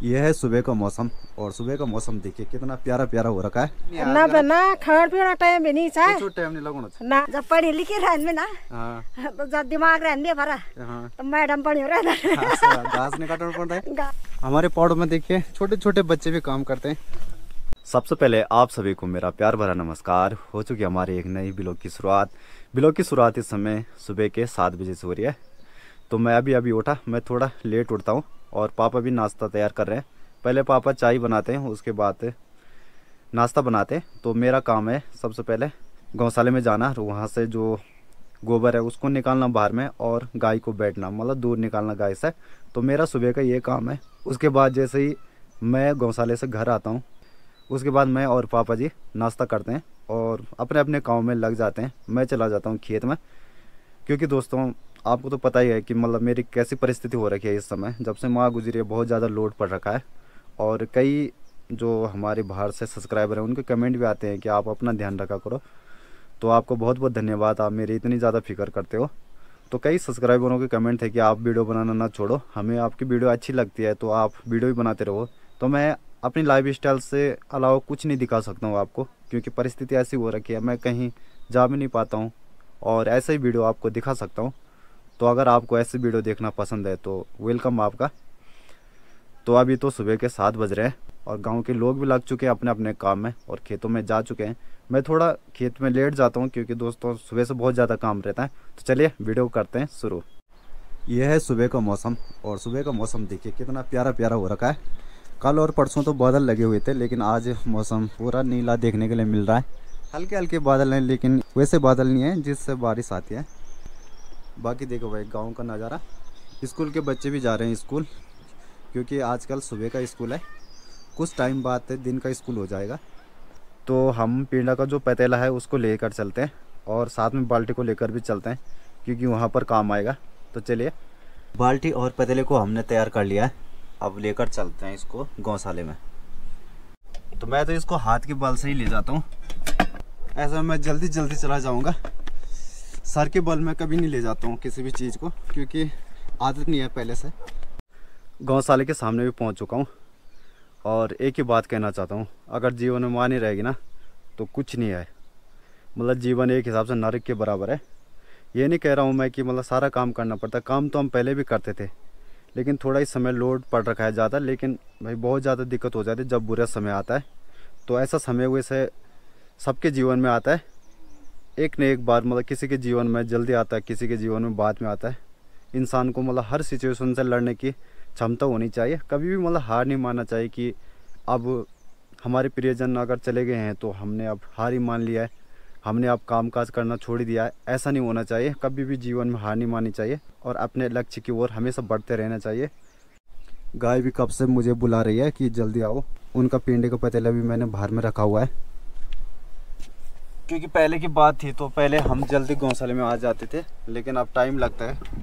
ये है सुबह का मौसम और सुबह का मौसम देखिए कितना प्यारा प्यारा हो रखा है ना बना खान पीना टाइम भी नहीं चाहे कुछ टाइम नहीं लगना ना जब पढ़ी लिखी रहने में ना हाँ तो जब दिमाग रहने भरा हाँ तो मैडम पढ़ी हो रहा घास नहीं काटना पड़ रहा है। हमारे पौधों में देखिए छोटे छोटे बच्चे भी काम करते हैं। सबसे पहले आप सभी को मेरा प्यार भरा नमस्कार। हो चुकी हमारी एक नई ब्लॉग की शुरुआत। ब्लॉग की शुरुआत इस समय सुबह के 7 बजे से हो रही है। तो मैं अभी उठा, मैं थोड़ा लेट उठता हूँ और पापा भी नाश्ता तैयार कर रहे हैं। पहले पापा चाय बनाते हैं, उसके बाद नाश्ता बनाते हैं। तो मेरा काम है सबसे पहले गौशाले में जाना, वहाँ से जो गोबर है उसको निकालना बाहर में और गाय को बैठना, मतलब दूध निकालना गाय से। तो मेरा सुबह का ये काम है। उसके बाद जैसे ही मैं गौशाले से घर आता हूँ, उसके बाद मैं और पापा जी नाश्ता करते हैं और अपने अपने काम में लग जाते हैं। मैं चला जाता हूँ खेत में, क्योंकि दोस्तों आपको तो पता ही है कि मतलब मेरी कैसी परिस्थिति हो रखी है इस समय। जब से माँ गुजरी है बहुत ज़्यादा लोड पड़ रखा है और कई जो हमारे बाहर से सब्सक्राइबर हैं उनके कमेंट भी आते हैं कि आप अपना ध्यान रखा करो। तो आपको बहुत बहुत धन्यवाद, आप मेरी इतनी ज़्यादा फिक्र करते हो। तो कई सब्सक्राइबरों के कमेंट थे कि आप वीडियो बनाना ना छोड़ो, हमें आपकी वीडियो अच्छी लगती है तो आप वीडियो भी बनाते रहो। तो मैं अपनी लाइफ स्टाइल से अलावा कुछ नहीं दिखा सकता हूँ आपको, क्योंकि परिस्थिति ऐसी हो रखी है, मैं कहीं जा भी नहीं पाता हूँ और ऐसे ही वीडियो आपको दिखा सकता हूँ। तो अगर आपको ऐसी वीडियो देखना पसंद है तो वेलकम आपका। तो अभी तो सुबह के 7 बज रहे हैं और गांव के लोग भी लग चुके हैं अपने अपने काम में और खेतों में जा चुके हैं। मैं थोड़ा खेत में लेट जाता हूं क्योंकि दोस्तों सुबह से बहुत ज़्यादा काम रहता है। तो चलिए वीडियो करते हैं शुरू। यह है सुबह का मौसम और सुबह का मौसम देखिए कितना प्यारा प्यारा हो रखा है। कल और परसों तो बादल लगे हुए थे, लेकिन आज मौसम पूरा नीला देखने के लिए मिल रहा है। हल्के हल्के बादल हैं, लेकिन वैसे बादल नहीं है जिससे बारिश आती है। बाकी देखो भाई गांव का नज़ारा। स्कूल के बच्चे भी जा रहे हैं स्कूल, क्योंकि आजकल सुबह का स्कूल है, कुछ टाइम बाद दिन का स्कूल हो जाएगा। तो हम पीढ़ा का जो पतीला है उसको लेकर चलते हैं और साथ में बाल्टी को लेकर भी चलते हैं, क्योंकि वहाँ पर काम आएगा। तो चलिए, बाल्टी और पतीले को हमने तैयार कर लिया है, अब लेकर चलते हैं इसको गौशाले में। तो मैं तो इसको हाथ के बल से ही ले जाता हूँ, ऐसा मैं जल्दी जल्दी चला जाऊँगा। सर के बल में कभी नहीं ले जाता हूँ किसी भी चीज़ को, क्योंकि आदत नहीं है पहले से। गौशाले के सामने भी पहुँच चुका हूँ और एक ही बात कहना चाहता हूँ, अगर जीवन में माँ नहीं रहेगी ना तो कुछ नहीं है। मतलब जीवन एक हिसाब से नरक के बराबर है। ये नहीं कह रहा हूँ मैं कि मतलब सारा काम करना पड़ता है, काम तो हम पहले भी करते थे, लेकिन थोड़ा ही समय लोड पड़ रखा है ज़्यादा। लेकिन भाई बहुत ज़्यादा दिक्कत हो जाती है जब बुरा समय आता है। तो ऐसा समय वैसे सबके जीवन में आता है, एक न एक बार। मतलब किसी के जीवन में जल्दी आता है, किसी के जीवन में बाद में आता है। इंसान को मतलब हर सिचुएशन से लड़ने की क्षमता होनी चाहिए, कभी भी मतलब हार नहीं मानना चाहिए कि अब हमारे प्रियजन अगर चले गए हैं तो हमने अब हार ही मान लिया है, हमने अब काम काज करना छोड़ ही दिया है। ऐसा नहीं होना चाहिए, कभी भी जीवन में हार नहीं माननी चाहिए और अपने लक्ष्य की ओर हमेशा बढ़ते रहना चाहिए। गाय भी कब से मुझे बुला रही है कि जल्दी आओ। उनका पेंडे का पतीला भी मैंने बाहर में रखा हुआ है, क्योंकि पहले की बात थी तो पहले हम जल्दी गौशाले में आ जाते थे, लेकिन अब टाइम लगता है।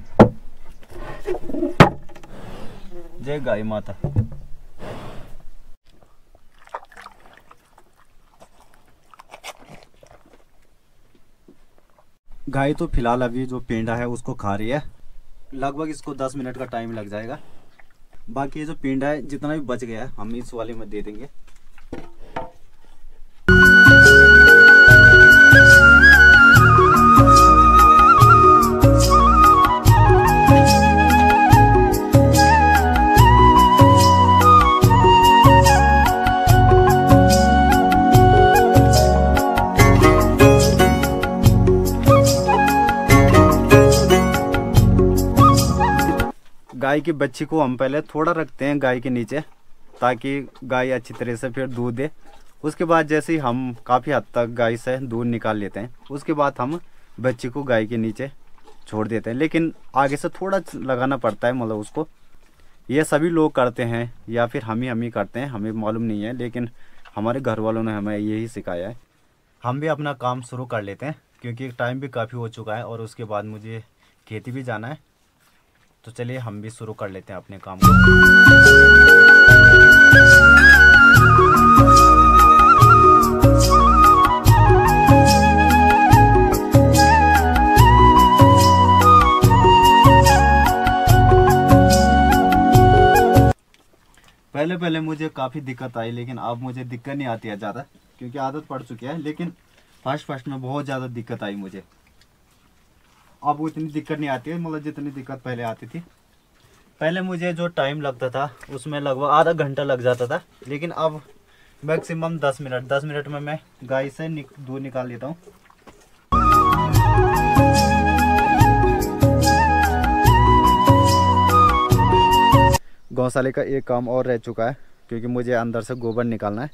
जय गाय माता। गाय तो फिलहाल अभी जो पेंडा है उसको खा रही है, लगभग इसको 10 मिनट का टाइम लग जाएगा। बाकी ये जो पेंडा है जितना भी बच गया है हम इस वाले में दे देंगे। गाय की बच्ची को हम पहले थोड़ा रखते हैं गाय के नीचे, ताकि गाय अच्छी तरह से फिर दूध दे। उसके बाद जैसे ही हम काफ़ी हद तक गाय से दूध निकाल लेते हैं, उसके बाद हम बच्ची को गाय के नीचे छोड़ देते हैं। लेकिन आगे से थोड़ा लगाना पड़ता है, मतलब उसको। ये सभी लोग करते हैं या फिर हम ही करते हैं, हमें मालूम नहीं है, लेकिन हमारे घर वालों ने हमें यही सिखाया है। हम भी अपना काम शुरू कर लेते हैं, क्योंकि टाइम भी काफ़ी हो चुका है और उसके बाद मुझे खेती भी जाना है। तो चलिए हम भी शुरू कर लेते हैं अपने काम को। पहले पहले मुझे काफ़ी दिक्कत आई, लेकिन अब मुझे दिक्कत नहीं आती है ज़्यादा, क्योंकि आदत पड़ चुकी है। लेकिन फर्स्ट में बहुत ज़्यादा दिक्कत आई मुझे। अब उतनी दिक्कत नहीं आती है, मतलब जितनी दिक्कत पहले आती थी। पहले मुझे जो टाइम लगता था उसमें लगभग आधा घंटा लग जाता था, लेकिन अब मैक्सिमम 10 मिनट में मैं गाय से दूध निकाल लेता हूँ। गौशाले का एक काम और रह चुका है, क्योंकि मुझे अंदर से गोबर निकालना है।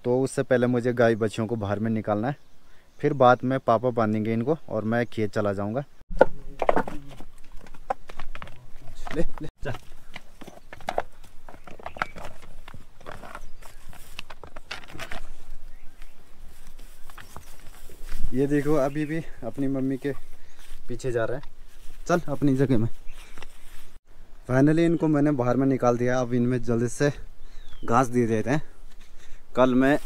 तो उससे पहले मुझे गाय बच्चियों को बाहर में निकालना है, फिर बाद में पापा बांधेंगे इनको और मैं खेत चला जाऊंगा। ले, ले, चल। ये देखो अभी भी अपनी मम्मी के पीछे जा रहा है। चल अपनी जगह में। फाइनली इनको मैंने बाहर में निकाल दिया। अब इनमें जल्दी से घास दे देते हैं। कल मैं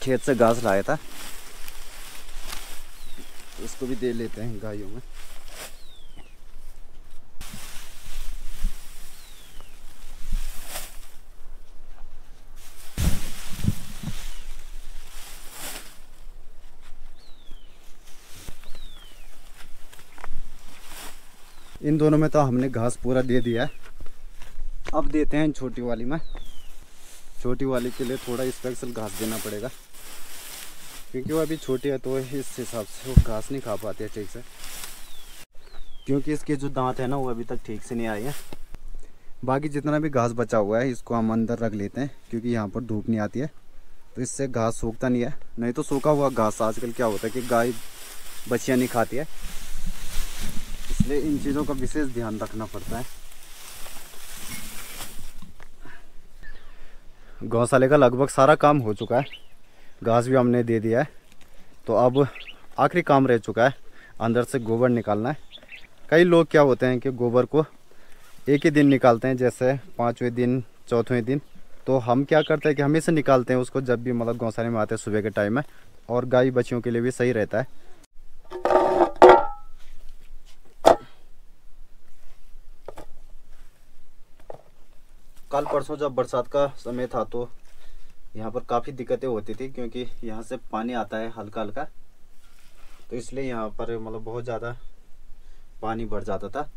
खेत से घास लाया था, उसको भी दे लेते हैं गायों में। इन दोनों में तो हमने घास पूरा दे दिया है। अब देते हैं छोटी वाली में। छोटी वाली के लिए थोड़ा स्पेशल घास देना पड़ेगा, क्योंकि वो अभी छोटी है, तो इस हिसाब से वो घास नहीं खा पाती है ठीक से, क्योंकि इसके जो दांत है ना वो अभी तक ठीक से नहीं आए हैं। बाकी जितना भी घास बचा हुआ है इसको हम अंदर रख लेते हैं, क्योंकि यहाँ पर धूप नहीं आती है, तो इससे घास सूखता नहीं है। नहीं तो सूखा हुआ घास आजकल क्या होता है कि गाय बच्चियाँ नहीं खाती है, इसलिए इन चीज़ों का विशेष ध्यान रखना पड़ता है। गौशाले का लगभग सारा काम हो चुका है, घास भी हमने दे दिया है। तो अब आखिरी काम रह चुका है, अंदर से गोबर निकालना है। कई लोग क्या होते हैं कि गोबर को एक ही दिन निकालते हैं, जैसे 5वें दिन 4वें दिन। तो हम क्या करते हैं कि हमेशा निकालते हैं उसको जब भी मतलब गौशाले में आते हैं सुबह के टाइम में, और गाय बच्चियों के लिए भी सही रहता है। कल परसों जब बरसात का समय था तो यहाँ पर काफ़ी दिक्कतें होती थी, क्योंकि यहाँ से पानी आता है हल्का हल्का, तो इसलिए यहाँ पर मतलब बहुत ज़्यादा पानी भर जाता था।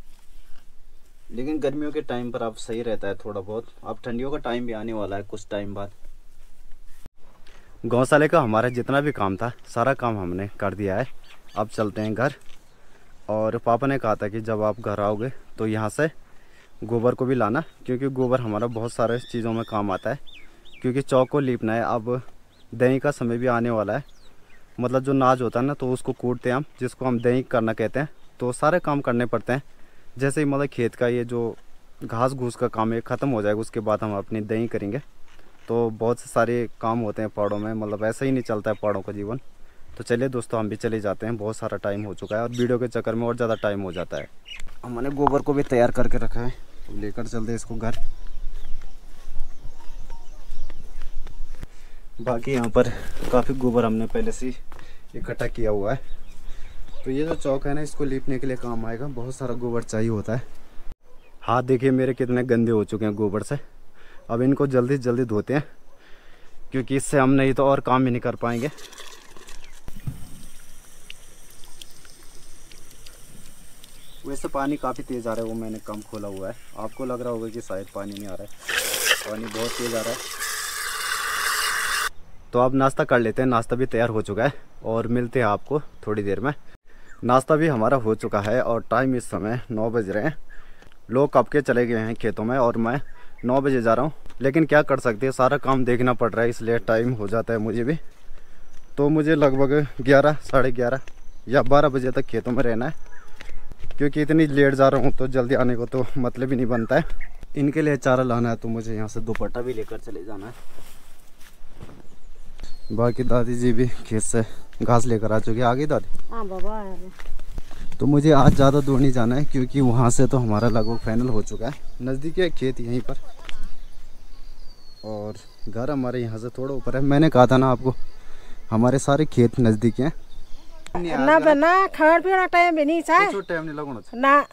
लेकिन गर्मियों के टाइम पर अब सही रहता है थोड़ा बहुत। अब ठंडियों का टाइम भी आने वाला है कुछ टाइम बाद। गौशाले का हमारा जितना भी काम था सारा काम हमने कर दिया है। अब चलते हैं घर। और पापा ने कहा था कि जब आप घर आओगे तो यहाँ से गोबर को भी लाना, क्योंकि गोबर हमारा बहुत सारे चीज़ों में काम आता है। क्योंकि चौक को लीपना है, अब दही का समय भी आने वाला है, मतलब जो नाज होता है ना तो उसको कूटते हैं हम, जिसको हम दही करना कहते हैं। तो सारे काम करने पड़ते हैं। जैसे ही मतलब खेत का ये जो घास घूस का काम है ख़त्म हो जाएगा, उसके बाद हम अपनी दही करेंगे। तो बहुत से सारे काम होते हैं पहाड़ों में, मतलब ऐसा ही नहीं चलता है पहाड़ों का जीवन। तो चलिए दोस्तों हम भी चले जाते हैं, बहुत सारा टाइम हो चुका है और वीडियो के चक्कर में और ज़्यादा टाइम हो जाता है। हमने गोबर को भी तैयार करके रखा है, तो लेकर चलते हैं इसको घर। बाकी यहाँ पर काफ़ी गोबर हमने पहले से इकट्ठा किया हुआ है। तो ये जो चौक है ना इसको लीपने के लिए काम आएगा, बहुत सारा गोबर चाहिए होता है। हाथ देखिए मेरे कितने गंदे हो चुके हैं गोबर से। अब इनको जल्दी से जल्दी धोते हैं, क्योंकि इससे हम नहीं तो और काम ही नहीं कर पाएंगे। वैसे पानी काफ़ी तेज़ आ रहा है, वो मैंने कम खोला हुआ है। आपको लग रहा होगा कि शायद पानी नहीं आ रहा है, पानी बहुत तेज़ आ रहा है। तो अब नाश्ता कर लेते हैं। नाश्ता भी तैयार हो चुका है और मिलते हैं आपको थोड़ी देर में। नाश्ता भी हमारा हो चुका है और टाइम इस समय 9 बज रहे हैं। लोग कब के चले गए हैं खेतों में और मैं 9 बजे जा रहा हूँ, लेकिन क्या कर सकते हैं, सारा काम देखना पड़ रहा है, इसलिए टाइम हो जाता है मुझे भी। तो मुझे लगभग 11, साढ़े 11 या 12 बजे तक खेतों में रहना है, क्योंकि इतनी लेट जा रहा हूँ तो जल्दी आने को तो मतलब ही नहीं बनता है। इनके लिए चारा लाना है, तो मुझे यहाँ से दुपट्टा भी लेकर चले जाना है। बाकी दादी जी भी खेत से घास लेकर आ चुकी है। आगे दादी? हाँ बाबा। तो मुझे आज ज़्यादा दूर नहीं जाना है, क्योंकि वहाँ से तो हमारा लगभग फाइनल हो चुका है। नज़दीक है खेत यहीं पर, और घर हमारे यहाँ से थोड़ा ऊपर है। मैंने कहा था ना आपको, हमारे सारे खेत नज़दीक हैं। ना बना खाण पीना टाइम भी नहीं चाहे, कुछ टाइम नहीं लगना ना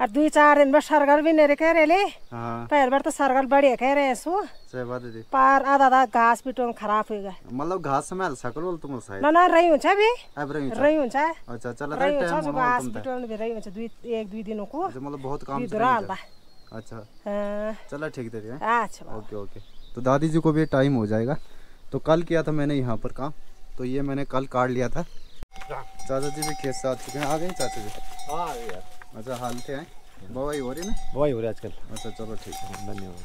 और 2-4 दिन में सरगल भी नहीं कह रहे ले। हाँ पहले बार तो सरगल बढ़िया कह रहे हैं सो सही बात है। पार आधा घास पिटो खराब हो गया मतलब घास समय हाल सकल बोल तुम साइड ना रही हुन्छ अभी अब रही रही हुन्छ अच्छा चल रही टाइम हुन्छ होना घास तुम पिटो भी रही हुन्छ 1-2 दिनों को अच्छा मतलब बहुत काम दूर हालदा। अच्छा हाँ चलो ठीक है अच्छा ओके ओके। तो दादी जी को भी टाइम हो जाएगा। तो कल किया था मैंने यहाँ पर काम, तो ये मैंने कल काट लिया था। चाचा जी भी खेत से आ चुके हैं। आ गए चाचा जी? हाँ यार अच्छा हाल थे हैं बवाई हो रही ना? बवाई हो रही है आजकल। अच्छा चलो ठीक है धन्यवाद।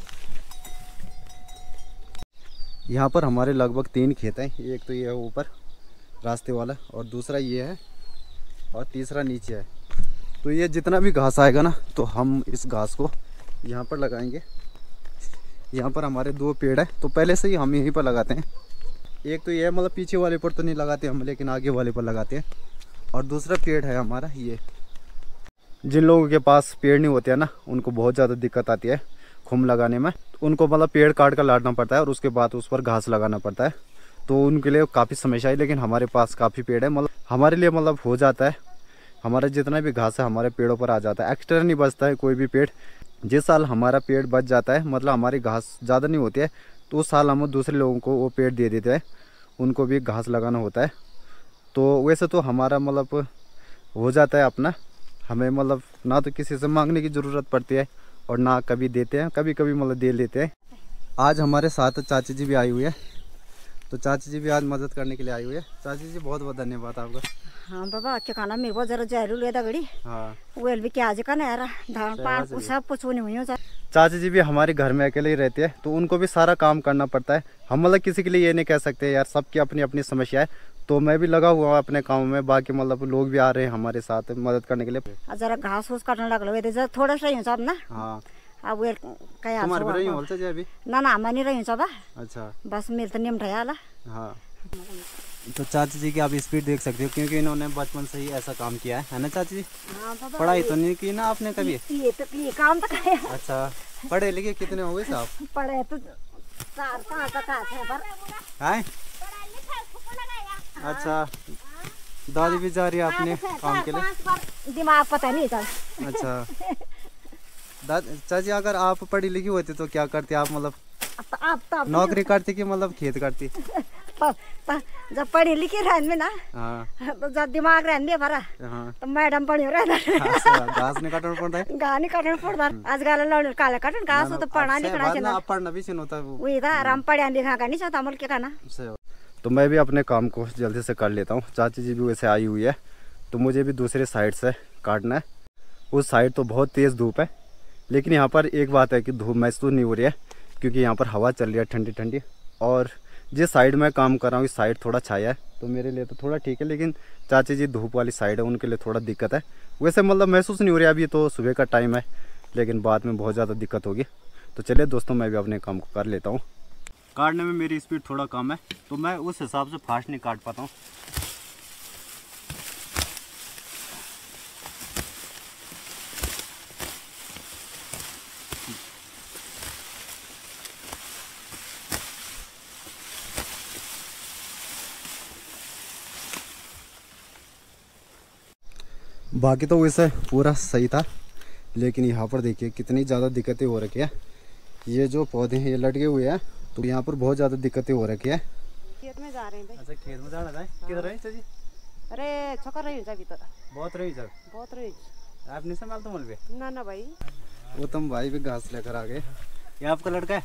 यहाँ पर हमारे लगभग 3 खेत हैं। एक तो ये है ऊपर रास्ते वाला, और दूसरा ये है, और तीसरा नीचे है। तो ये जितना भी घास आएगा ना तो हम इस घास को यहाँ पर लगाएंगे। यहाँ पर हमारे 2 पेड़ है, तो पहले से ही हम यहीं पर लगाते हैं। एक तो ये है, मतलब पीछे वाले पर तो नहीं लगाते हम, लेकिन आगे वाले पर लगाते हैं। और दूसरा पेड़ है हमारा ये। जिन लोगों के पास पेड़ नहीं होते हैं ना, उनको बहुत ज़्यादा दिक्कत आती है खुम लगाने में। उनको मतलब पेड़ काट कर लाटना पड़ता है और उसके बाद उस पर घास लगाना पड़ता है, तो उनके लिए काफ़ी समस्या है। लेकिन हमारे पास काफ़ी पेड़ है, मतलब हमारे लिए मतलब हो जाता है। हमारा जितना भी घास है हमारे पेड़ों पर आ जाता है, एक्स्ट्रा नहीं बचता है कोई भी पेड़। जिस साल हमारा पेड़ बच जाता है, मतलब हमारी घास ज़्यादा नहीं होती है, तो उस साल हम दूसरे लोगों को वो पेड़ दे देते हैं, उनको भी घास लगाना होता है। तो वैसे तो हमारा मतलब हो जाता है अपना, हमें मतलब ना तो किसी से मांगने की ज़रूरत पड़ती है और ना कभी देते हैं, कभी कभी मतलब दे लेते हैं। आज हमारे साथ चाची जी भी आई हुई है, तो चाची जी भी आज मदद करने के लिए आई हुई है। चाची जी बहुत बहुत धन्यवाद आपका। हाँ बाबा क्या खाना मेरे को जरा जहरू ले दगड़ी हाँ वेल भी क्या आज का ना यार धान पान सब कुछ नहीं हुई हो जा। चाची जी भी हमारे घर में अकेले ही रहते हैं, तो उनको भी सारा काम करना पड़ता है। हम मतलब किसी के लिए ये नहीं कह सकते यार, सबकी अपनी अपनी समस्या है। तो मैं भी लगा हुआ हूँ अपने काम में, बाकी मतलब लोग भी आ रहे हैं हमारे साथ मदद करने के लिए। जरा घास फूस काटने लग जरा थोड़ा सा ही हुन्छ अब ना। हाँ अब वेल कहीं तुम्हारे भी रही होल्छ जी अभी? ना हमारा नहीं रही हुन्छ बा। अच्छा बस मेरे तो नियम ढाया ला। हाँ तो चाची जी की आप स्पीड देख सकते हो, क्योंकि इन्होंने बचपन से ही ऐसा काम किया है ना चाची जी? हाँ बाबा पढ़ाई तो नहीं की ना आपने कभी? ये काम तो खाया। अच्छा पढ़े लिखे कितने हो गए साहब? पढ़े तो 4-5 तक है पर हैं? अच्छा दादी भी जा रही है अपने काम के लिए? दिमाग पता नहीं चल। अच्छा चाची अगर आप पढ़ी लिखी होती तो क्या करती आप, मतलब अब नौकरी करती कि मतलब खेत करती? जब पढ़ी लिखी रहने में ना हाँ तो जब दिमाग रहने भरा हाँ तो मैडम पढ़ी हो रहा घास नहीं काटना पड़ता है? गानी काटना पड़ता आज गाला लौड़ काला काटन घास तो पढ़ा लिखना चाहिए आप पढ़ना भी नहीं होता वो। वही था आराम पढ़ा लिखा का नहीं चाहता अमल क्या करना। तो मैं भी अपने काम को जल्दी से कर लेता हूँ। चाची जी भी वैसे आई हुई है, तो मुझे भी दूसरे साइड से काटना है। उस साइड तो बहुत तेज़ धूप है, लेकिन यहाँ पर एक बात है कि धूप महसूस नहीं हो रही है, क्योंकि यहाँ पर हवा चल रही है ठंडी ठंडी। और जिस साइड में काम कर रहा हूँ इस साइड थोड़ा छाया है, तो मेरे लिए तो थोड़ा ठीक है। लेकिन चाची जी धूप वाली साइड है, उनके लिए थोड़ा दिक्कत है। वैसे मतलब महसूस नहीं हो रही, अभी तो सुबह का टाइम है, लेकिन बाद में बहुत ज़्यादा दिक्कत होगी। तो चलिए दोस्तों मैं भी अपने काम को कर लेता हूँ। काटने में मेरी स्पीड थोड़ा कम है, तो मैं उस हिसाब से फास्ट नहीं काट पाता हूँ। बाकी तो वैसे पूरा सही था, लेकिन यहाँ पर देखिए कितनी ज़्यादा दिक्कतें हो रखी है। ये जो पौधे हैं ये लटके हुए हैं, तो यहाँ पर बहुत ज़्यादा दिक्कतें हो रखी है। खेत में जा रहे हैं भाई। अच्छा खेत में जाना है, किधर है चाची? अरे छोकर रही हुन्छ भीतर बहुत रही सर, बहुत रही आप नहीं संभाल तो मलबे? ना ना भाई वो तुम भाई भी घास लेकर आ गए। ये आपका लड़का है?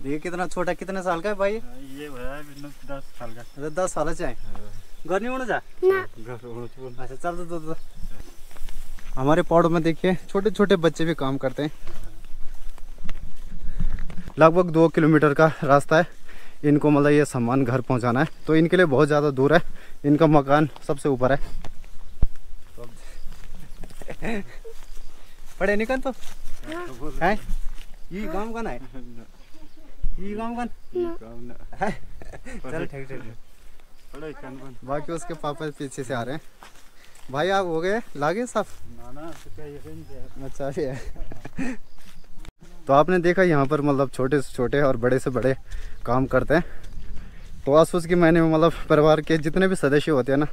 देखिए कितना छोटा, कितने साल का है भाई? ये भैया 10 साल का। अच्छा 10 साल है। घर नहीं होना जा? अच्छा चल तो हमारे पौड़ में देखिए छोटे छोटे बच्चे भी काम करते हैं। लगभग 2 किलोमीटर का रास्ता है इनको, मतलब ये सामान घर पहुंचाना है, तो इनके लिए बहुत ज़्यादा दूर है। इनका मकान सबसे ऊपर है। पढ़े निकल तो है ये गाँव का ना है, ये गाँव का है। चल ठीक ठीक। बाकी उसके पापा पीछे से आ रहे हैं। भाई आप हो गए लागे साफ? अच्छा है। तो आपने देखा यहाँ पर मतलब छोटे से छोटे और बड़े से बड़े काम करते हैं। तो आसपास के महीने में मतलब परिवार के जितने भी सदस्य होते हैं ना,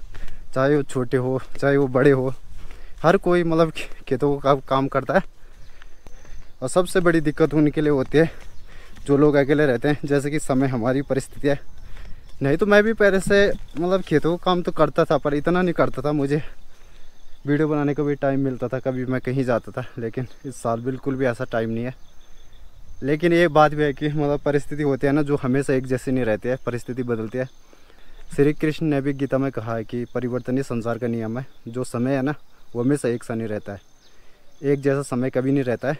चाहे वो छोटे हो चाहे वो बड़े हो, हर कोई मतलब खेतों का काम करता है। और सबसे बड़ी दिक्कत उनके लिए होती है जो लोग अकेले रहते हैं, जैसे कि समय हमारी परिस्थिति है। नहीं तो मैं भी पहले से मतलब खेतों का काम तो करता था, पर इतना नहीं करता था। मुझे वीडियो बनाने का भी टाइम मिलता था, कभी मैं कहीं जाता था, लेकिन इस साल बिल्कुल भी ऐसा टाइम नहीं है। लेकिन ये बात भी है कि मतलब परिस्थिति होती है ना, जो हमेशा एक जैसी नहीं रहती है, परिस्थिति बदलती है। श्री कृष्ण ने भी गीता में कहा है कि परिवर्तन ही संसार का नियम है। जो समय है ना वो हमेशा एक सा नहीं रहता है, एक जैसा समय कभी नहीं रहता है।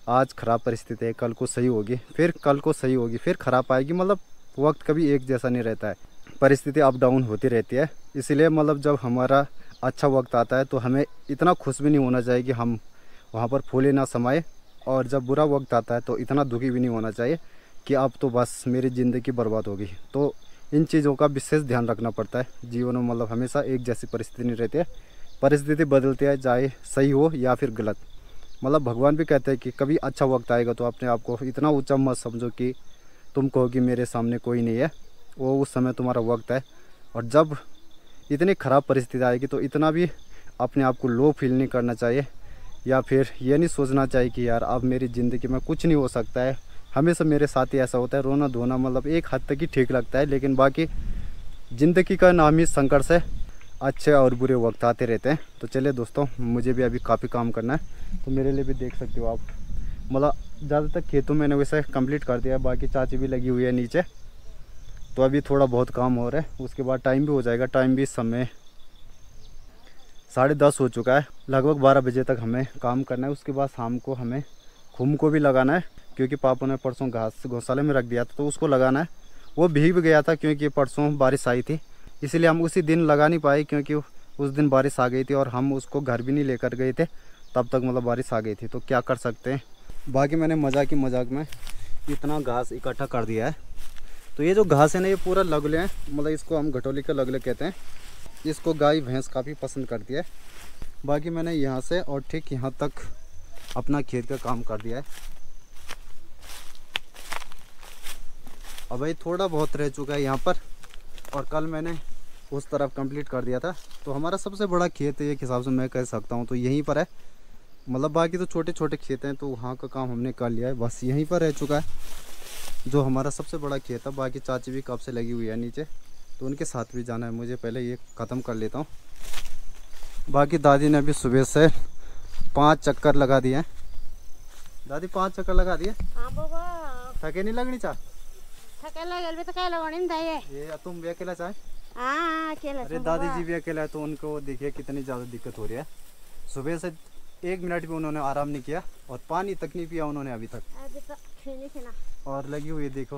आज ख़राब परिस्थिति है, कल को सही होगी, फिर कल को सही होगी, फिर ख़राब आएगी। मतलब वक्त कभी एक जैसा नहीं रहता है, परिस्थिति अप डाउन होती रहती है। इसीलिए मतलब जब हमारा अच्छा वक्त आता है तो हमें इतना खुश भी नहीं होना चाहिए कि हम वहाँ पर फूले ना समाए, और जब बुरा वक्त आता है तो इतना दुखी भी नहीं होना चाहिए कि अब तो बस मेरी ज़िंदगी बर्बाद होगी। तो इन चीज़ों का विशेष ध्यान रखना पड़ता है जीवन में। मतलब हमेशा एक जैसी परिस्थिति नहीं रहती है, परिस्थिति बदलती है, चाहे सही हो या फिर गलत। मतलब भगवान भी कहते हैं कि कभी अच्छा वक्त आएगा तो अपने आप को इतना ऊंचा मत समझो कि तुम कहो कि मेरे सामने कोई नहीं है। वो उस समय तुम्हारा वक्त है। और जब इतनी ख़राब परिस्थिति आएगी तो इतना भी अपने आप को लो फील नहीं करना चाहिए, या फिर ये नहीं सोचना चाहिए कि यार अब मेरी ज़िंदगी में कुछ नहीं हो सकता है। हमेशा मेरे साथ ही ऐसा होता है, रोना धोना मतलब एक हद तक ही ठीक लगता है, लेकिन बाकी ज़िंदगी का नाम ही संघर्ष है। अच्छे और बुरे वक्त आते रहते हैं। तो चलिए दोस्तों, मुझे भी अभी काफ़ी काम करना है, तो मेरे लिए भी देख सकते हो आप। मतलब ज़्यादातर खेतों मैंने वैसे कंप्लीट कर दिया है, बाकी चाची भी लगी हुई है नीचे। तो अभी थोड़ा बहुत काम हो रहा है, उसके बाद टाइम भी हो जाएगा। टाइम भी समय 10:30 हो चुका है, लगभग 12 बजे तक हमें काम करना है। उसके बाद शाम को हमें खुम को भी लगाना है, क्योंकि पापा ने परसों घास गौशाले में रख दिया था, तो उसको लगाना है। वो भीग भी गया था क्योंकि परसों बारिश आई थी, इसलिए हम उसी दिन लगा नहीं पाए, क्योंकि उस दिन बारिश आ गई थी और हम उसको घर भी नहीं लेकर गए थे तब तक, मतलब बारिश आ गई थी। तो क्या कर सकते हैं। बाकी मैंने मजाक में इतना घास इकट्ठा कर दिया है। तो ये जो घास है ना, ये पूरा लगले हैं, मतलब इसको हम घटोली के लगले कहते हैं। इसको गाय भैंस काफ़ी पसंद करती है। बाकी मैंने यहाँ से और ठीक यहाँ तक अपना खेत का काम कर दिया है। अब भाई थोड़ा बहुत रह चुका है यहाँ पर, और कल मैंने उस तरफ कंप्लीट कर दिया था। तो हमारा सबसे बड़ा खेत एक हिसाब से मैं कह सकता हूँ तो यहीं पर है। मतलब बाकी तो छोटे छोटे खेत हैं, तो वहाँ का काम हमने कर लिया है, बस यहीं पर रह चुका है जो हमारा सबसे बड़ा खेत है। बाकी चाची भी कब से लगी हुई है नीचे, तो उनके साथ भी जाना है मुझे। पहले ये ख़त्म कर लेता हूँ। बाकी दादी ने अभी सुबह से 5 चक्कर लगा दिए हैं। दादी 5 चक्कर लगा दिए। थके नहीं लगनी चाह? ये तुम भी अकेला चाहे? अरे दादी जी भी अकेला है, तो उनको देखिए कितनी ज़्यादा दिक्कत हो रही है। सुबह से 1 मिनट भी उन्होंने आराम नहीं किया, और पानी तक नहीं पिया उन्होंने अभी तक, और लगी हुई है देखो।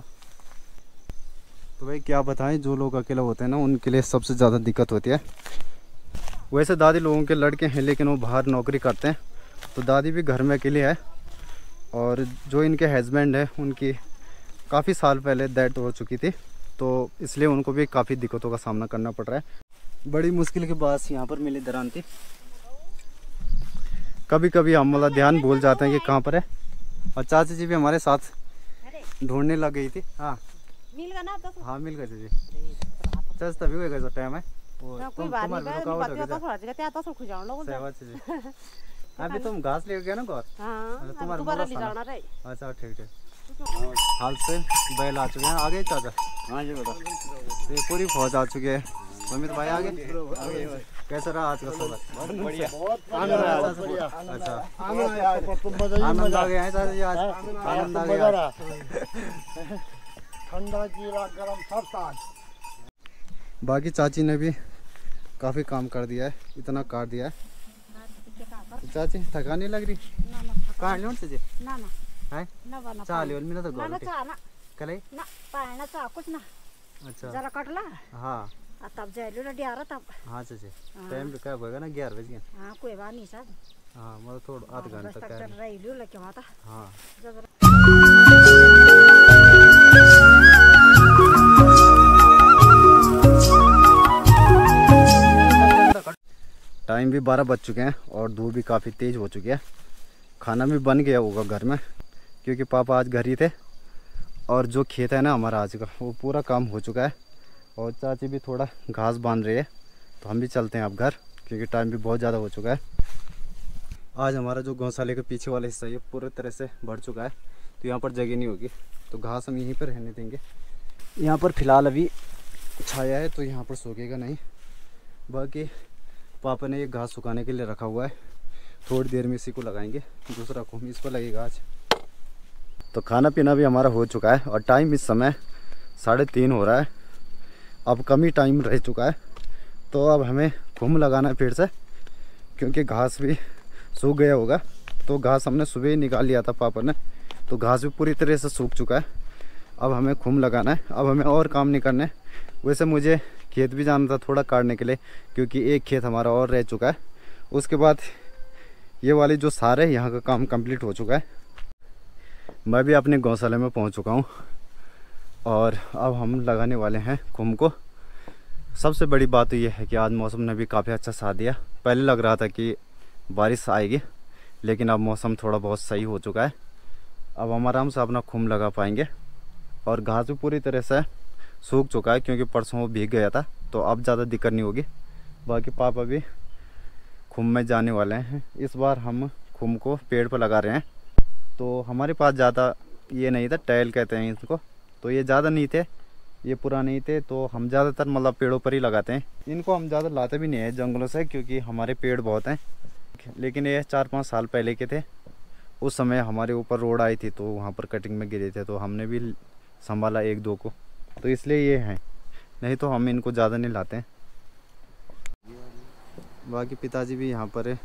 तो भाई क्या बताएं, जो लोग अकेला होते हैं ना, उनके लिए सबसे ज़्यादा दिक्कत होती है। वैसे दादी लोगों के लड़के हैं, लेकिन वो बाहर नौकरी करते हैं, तो दादी भी घर में अकेले है। और जो इनके हस्बैंड है, उनकी काफ़ी साल पहले डेथ हो चुकी थी, तो इसलिए उनको भी काफ़ी दिक्कतों का सामना करना पड़ रहा है। बड़ी मुश्किल के बाद यहाँ पर मिली दरांती। कभी कभी हम मतलब ध्यान भूल जाते हैं कि कहाँ पर है। और चाची जी भी हमारे साथ ढूंढने लग गई थी। हाँ मिल गया ना? हाँ मिल गए जी। चल तभी होगा जो टाइम है। अभी तुम घास लेके गए ना घर? तुम्हारे अच्छा ठीक है। हाल से बैल आ चुके हैं आगे चाचा। हाँ जी बेटा, ये पूरी फौज आ चुकी है। अमित भाई आगे कैसा रहा आज का सफर? बढ़िया, अच्छा आनंद आ गया है चाचा जी आज? आनंद आ गया, ठंडा कीड़ा गरम सब साथ। बाकी चाची ने भी काफ़ी काम कर दिया है, इतना काट दिया है। चाची थका नहीं लग रही? कहाँ लो जी? है चाले मिला तो कले ना पाना चा कुछ ना। अच्छा जरा कटला। हाँ तब जाइलो ना डियारा तब। हाँ चाची टाइम पे क्या होगा ना 11 बजे? हाँ कोई बात नहीं सर। हाँ मतलब थोड़ा आधा घंटा तक चल रही लो लेके वहाँ था। हाँ टाइम भी 12 बज चुके हैं और धूप भी काफ़ी तेज़ हो चुकी है। खाना भी बन गया होगा घर में, क्योंकि पापा आज घर ही थे। और जो खेत है ना हमारा आज का, वो पूरा काम हो चुका है। और चाची भी थोड़ा घास बांध रही है, तो हम भी चलते हैं अब घर, क्योंकि टाइम भी बहुत ज़्यादा हो चुका है। आज हमारा जो गौशाले के पीछे वाला हिस्सा है पूरी तरह से भर चुका है, तो यहाँ पर जगह नहीं होगी, तो घास हम यहीं पर रहने देंगे। यहाँ पर फ़िलहाल अभी छाया है तो यहाँ पर सूखेगा नहीं। बाकी पापा ने ये घास सुखाने के लिए रखा हुआ है, थोड़ी देर में इसी को लगाएंगे, दूसरा खूम इस पर लगेगा आज। तो खाना पीना भी हमारा हो चुका है और टाइम इस समय 3:30 हो रहा है। अब कम ही टाइम रह चुका है, तो अब हमें खूम लगाना है फिर से, क्योंकि घास भी सूख गया होगा। तो घास हमने सुबह ही निकाल लिया था पापा ने, तो घास भी पूरी तरह से सूख चुका है। अब हमें खूम लगाना है, अब हमें और काम नहीं करना है। वैसे मुझे खेत भी जाना था थोड़ा काटने के लिए, क्योंकि एक खेत हमारा और रह चुका है। उसके बाद ये वाली जो सार है यहाँ का काम कंप्लीट हो चुका है। मैं भी अपने गौशाले में पहुँच चुका हूँ और अब हम लगाने वाले हैं खूम को। सबसे बड़ी बात तो ये है कि आज मौसम ने भी काफ़ी अच्छा साथ दिया। पहले लग रहा था कि बारिश आएगी, लेकिन अब मौसम थोड़ा बहुत सही हो चुका है। अब हम आराम से अपना खूम लगा पाएंगे और घास भी पूरी तरह से सूख चुका है, क्योंकि परसों वो भीग गया था, तो अब ज़्यादा दिक्कत नहीं होगी। बाकी पापा भी खूम में जाने वाले हैं। इस बार हम खूम को पेड़ पर लगा रहे हैं, तो हमारे पास ज़्यादा ये नहीं था, टैल कहते हैं इसको, तो ये ज़्यादा नहीं थे, ये पुराने ही थे, तो हम ज़्यादातर मतलब पेड़ों पर ही लगाते हैं। इनको हम ज़्यादा लाते भी नहीं हैं जंगलों से, क्योंकि हमारे पेड़ बहुत हैं। लेकिन ये 4-5 साल पहले के थे, उस समय हमारे ऊपर रोड आई थी, तो वहाँ पर कटिंग में गिरे थे, तो हमने भी संभाला 1-2 को, तो इसलिए ये हैं, नहीं तो हम इनको ज़्यादा नहीं लाते हैं। बाकी पिताजी भी यहाँ पर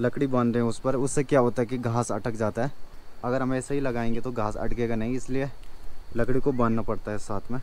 लकड़ी बांध रहे हैं उस पर। उससे क्या होता है कि घास अटक जाता है, अगर हम ऐसे ही लगाएंगे तो घास अटकेगा नहीं, इसलिए लकड़ी को बांधना पड़ता है साथ में।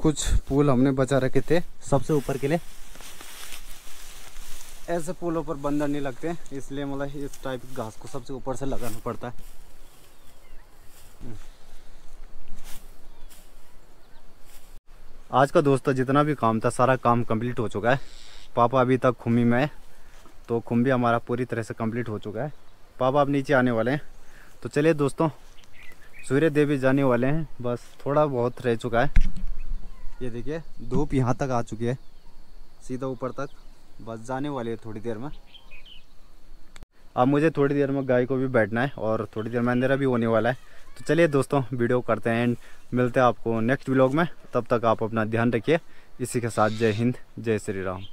कुछ पुल हमने बचा रखे थे सबसे ऊपर के लिए। ऐसे पुलों पर बंदर नहीं लगते, इसलिए मतलब इस टाइप की घास को सबसे ऊपर से लगाना पड़ता है। आज का दोस्तों जितना भी काम था सारा काम कंप्लीट हो चुका है। पापा अभी तक खुमी में है, तो खुम भी हमारा पूरी तरह से कंप्लीट हो चुका है। पापा अब नीचे आने वाले हैं, तो चलिए दोस्तों सूर्य देव भी जाने वाले हैं, बस थोड़ा बहुत रह चुका है। ये देखिए धूप यहाँ तक आ चुकी है, सीधा ऊपर तक, बस जाने वाली है थोड़ी देर में। अब मुझे थोड़ी देर में गाय को भी बैठना है और थोड़ी देर में अंधेरा भी होने वाला है। तो चलिए दोस्तों वीडियो करते हैं एंड मिलते हैं आपको नेक्स्ट व्लॉग में। तब तक आप अपना ध्यान रखिए। इसी के साथ जय हिंद, जय श्री राम।